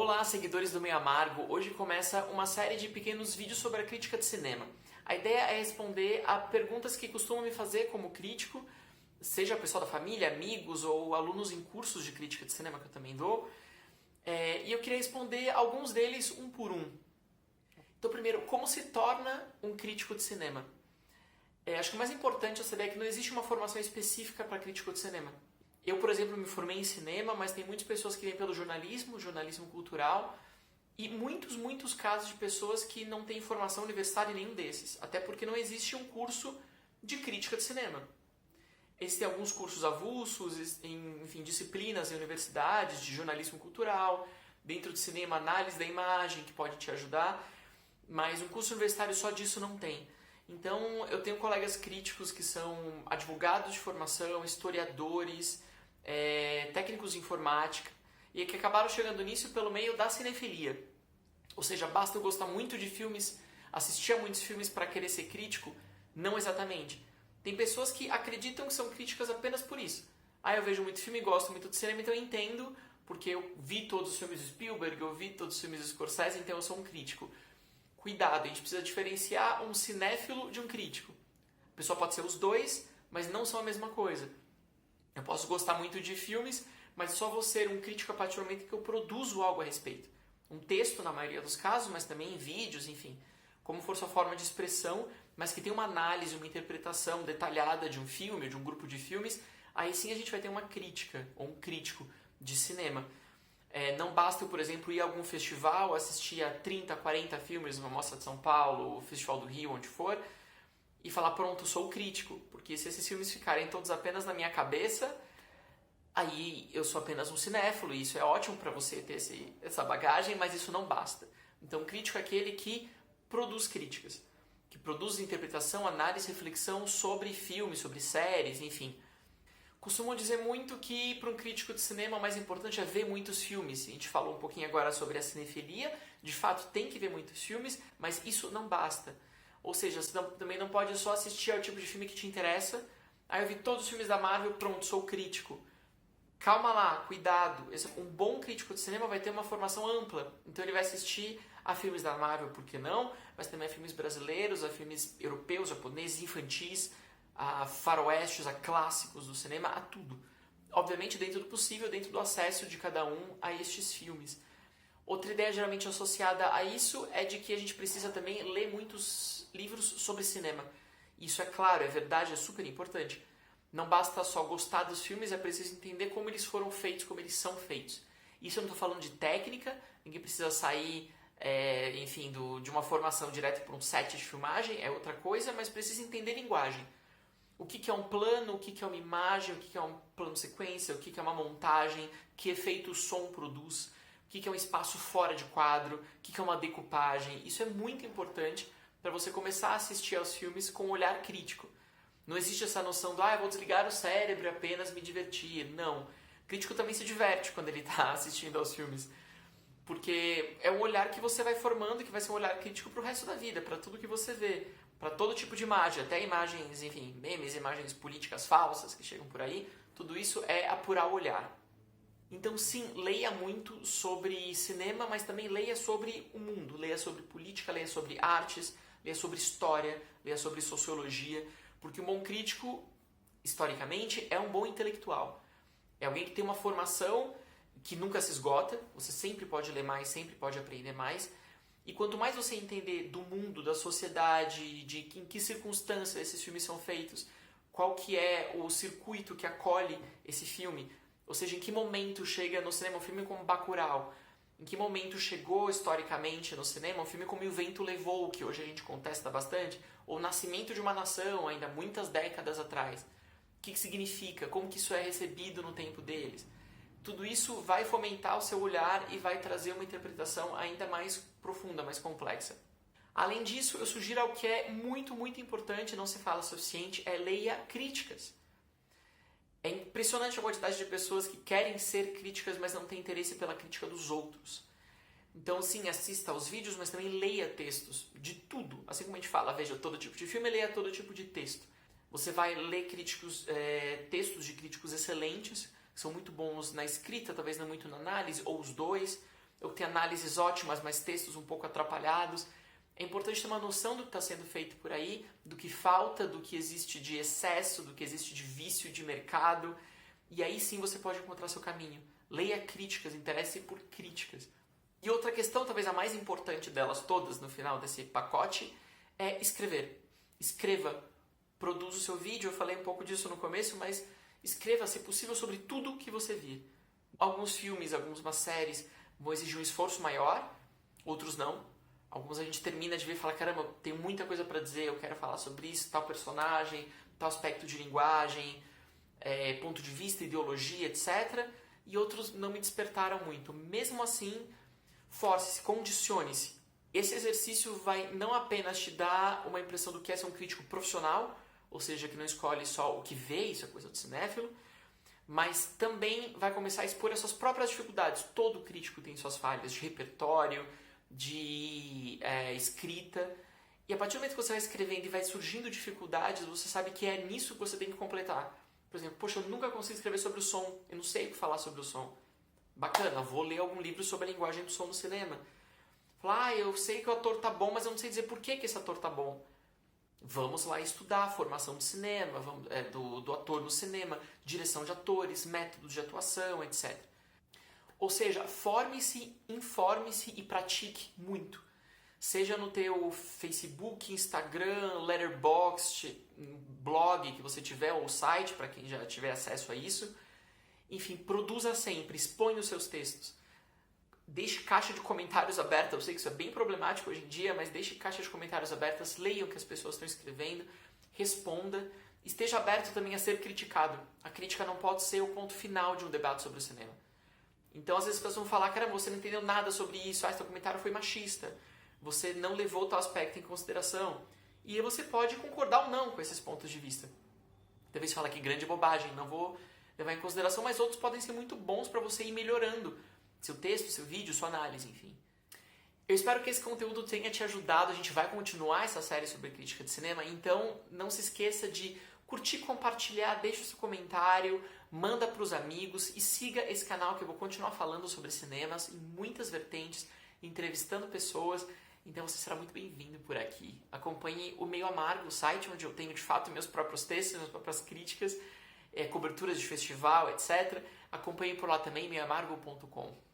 Olá, seguidores do Meio Amargo! Hoje começa uma série de pequenos vídeos sobre a crítica de cinema. A ideia é responder a perguntas que costumam me fazer como crítico, seja pessoal da família, amigos ou alunos em cursos de crítica de cinema que eu também dou. E eu queria responder alguns deles um por um. Então, primeiro, como se torna um crítico de cinema? Acho que o mais importante é saber que não existe uma formação específica para crítico de cinema. Eu, por exemplo, me formei em cinema, mas tem muitas pessoas que vêm pelo jornalismo cultural, e muitos casos de pessoas que não têm formação universitária em nenhum desses, até porque não existe um curso de crítica de cinema. Existem alguns cursos avulsos, enfim, disciplinas em universidades de jornalismo cultural, dentro de cinema, análise da imagem, que pode te ajudar, mas um curso universitário só disso não tem. Então, eu tenho colegas críticos que são advogados de formação, historiadores, técnicos de informática, e que acabaram chegando nisso pelo meio da cinefilia. Ou seja, basta eu gostar muito de filmes, assistir a muitos filmes para querer ser crítico? Não exatamente. Tem pessoas que acreditam que são críticas apenas por isso. Eu vejo muito filme e gosto muito de cinema, então eu entendo, porque eu vi todos os filmes de Spielberg, eu vi todos os filmes de Scorsese, então eu sou um crítico. Cuidado, a gente precisa diferenciar um cinéfilo de um crítico. A pessoa pode ser os dois, mas não são a mesma coisa. Eu posso gostar muito de filmes, mas só vou ser um crítico a partir do momento que eu produzo algo a respeito. Um texto, na maioria dos casos, mas também em vídeos, enfim. Como for sua forma de expressão, mas que tem uma análise, uma interpretação detalhada de um filme, de um grupo de filmes, aí sim a gente vai ter uma crítica, ou um crítico de cinema. Não basta eu, por exemplo, ir a algum festival, assistir a 30, 40 filmes numa Mostra de São Paulo, o Festival do Rio, onde for, e falar, pronto, sou o crítico. Porque se esses filmes ficarem todos apenas na minha cabeça, aí eu sou apenas um cinéfilo, e isso é ótimo para você ter essa bagagem, mas isso não basta. Então, crítico é aquele que produz críticas, que produz interpretação, análise, reflexão sobre filmes, sobre séries, enfim. Costumam dizer muito que para um crítico de cinema o mais importante é ver muitos filmes. A gente falou um pouquinho agora sobre a cinefilia, de fato tem que ver muitos filmes, mas isso não basta. Ou seja, você também não pode só assistir ao tipo de filme que te interessa. Eu vi todos os filmes da Marvel, pronto, sou crítico. Calma lá, cuidado. Um bom crítico de cinema vai ter uma formação ampla. Então ele vai assistir a filmes da Marvel, por que não? Mas também a filmes brasileiros, a filmes europeus, japoneses, infantis, a faroestes, a clássicos do cinema, a tudo. Obviamente dentro do possível, dentro do acesso de cada um a estes filmes. Outra ideia geralmente associada a isso é de que a gente precisa também ler muitos livros sobre cinema. Isso é claro, é verdade, é super importante. Não basta só gostar dos filmes, é preciso entender como eles foram feitos, como eles são feitos. Isso eu não estou falando de técnica, ninguém precisa sair de uma formação direto para um set de filmagem, é outra coisa, mas precisa entender linguagem. O que é um plano, o que é uma imagem, o que é um plano sequência, o que é uma montagem, que efeito o som produz, o que é um espaço fora de quadro, o que é uma decupagem. Isso é muito importante para você começar a assistir aos filmes com um olhar crítico. Não existe essa noção do, eu vou desligar o cérebro e apenas me divertir. Não. O crítico também se diverte quando ele está assistindo aos filmes. Porque é um olhar que você vai formando, que vai ser um olhar crítico para o resto da vida, para tudo que você vê. Para todo tipo de imagem, até imagens, enfim, memes, imagens políticas falsas que chegam por aí. Tudo isso é apurar o olhar. Então sim, leia muito sobre cinema, mas também leia sobre o mundo. Leia sobre política, leia sobre artes, leia sobre história, leia sobre sociologia. Porque um bom crítico, historicamente, é um bom intelectual. É alguém que tem uma formação que nunca se esgota. Você sempre pode ler mais, sempre pode aprender mais. E quanto mais você entender do mundo, da sociedade, de em que circunstâncias esses filmes são feitos, qual que é o circuito que acolhe esse filme, ou seja, em que momento chega no cinema um filme como Bacurau, em que momento chegou historicamente no cinema um filme como O Vento Levou, que hoje a gente contesta bastante, ou O Nascimento de uma Nação, ainda muitas décadas atrás. O que significa? Como que isso é recebido no tempo deles? Tudo isso vai fomentar o seu olhar e vai trazer uma interpretação ainda mais profunda, mais complexa. Além disso, eu sugiro algo que é muito importante, não se fala o suficiente, leia críticas. É impressionante a quantidade de pessoas que querem ser críticas, mas não têm interesse pela crítica dos outros. Então, sim, assista aos vídeos, mas também leia textos de tudo. Assim como a gente fala, veja todo tipo de filme, leia todo tipo de texto. Você vai ler textos de críticos excelentes, que são muito bons na escrita, talvez não muito na análise, ou os dois. ou que tem análises ótimas, mas textos um pouco atrapalhados. É importante ter uma noção do que está sendo feito por aí, do que falta, do que existe de excesso, do que existe de vício de mercado. E aí sim você pode encontrar seu caminho. Leia críticas, interesse por críticas. E outra questão, talvez a mais importante delas todas no final desse pacote, é escrever. Escreva, produza o seu vídeo. Eu falei um pouco disso no começo, mas escreva, se possível, sobre tudo que você vir. Alguns filmes, algumas séries vão exigir um esforço maior, outros não. Alguns a gente termina de ver e fala, caramba, tenho muita coisa para dizer, eu quero falar sobre isso, tal personagem, tal aspecto de linguagem, ponto de vista, ideologia, etc. E outros não me despertaram muito. Mesmo assim, force-se, condicione-se. Esse exercício vai não apenas te dar uma impressão do que é ser um crítico profissional, ou seja, que não escolhe só o que vê, isso é coisa do cinéfilo, mas também vai começar a expor as suas próprias dificuldades. Todo crítico tem suas falhas de repertório, de escrita, e a partir do momento que você vai escrevendo e vai surgindo dificuldades, você sabe que é nisso que você tem que completar. Por exemplo, poxa, eu nunca consigo escrever sobre o som, eu não sei o que falar sobre o som. Bacana, vou ler algum livro sobre a linguagem do som no cinema. Falar, eu sei que o ator tá bom, mas eu não sei dizer por que esse ator tá bom. Vamos lá estudar a formação do cinema, do ator no cinema, direção de atores, métodos de atuação, etc. Ou seja, forme-se, informe-se e pratique muito. Seja no teu Facebook, Instagram, Letterboxd, blog que você tiver, ou site, para quem já tiver acesso a isso. Enfim, produza sempre, exponha os seus textos. Deixe caixa de comentários aberta, eu sei que isso é bem problemático hoje em dia, mas deixe caixa de comentários abertas, leiam o que as pessoas estão escrevendo, responda. Esteja aberto também a ser criticado. A crítica não pode ser o ponto final de um debate sobre o cinema. Então, às vezes as pessoas vão falar, caramba, você não entendeu nada sobre isso, seu comentário foi machista, você não levou tal aspecto em consideração. E você pode concordar ou não com esses pontos de vista. Talvez você fala que grande bobagem, não vou levar em consideração, mas outros podem ser muito bons para você ir melhorando seu texto, seu vídeo, sua análise, enfim. Eu espero que esse conteúdo tenha te ajudado, a gente vai continuar essa série sobre crítica de cinema, então não se esqueça de curtir, compartilhar, deixa o seu comentário, manda para os amigos e siga esse canal que eu vou continuar falando sobre cinemas em muitas vertentes, entrevistando pessoas, então você será muito bem-vindo por aqui. Acompanhe o Meio Amargo, o site onde eu tenho de fato meus próprios textos, minhas próprias críticas, coberturas de festival, etc. Acompanhe por lá também, meioamargo.com.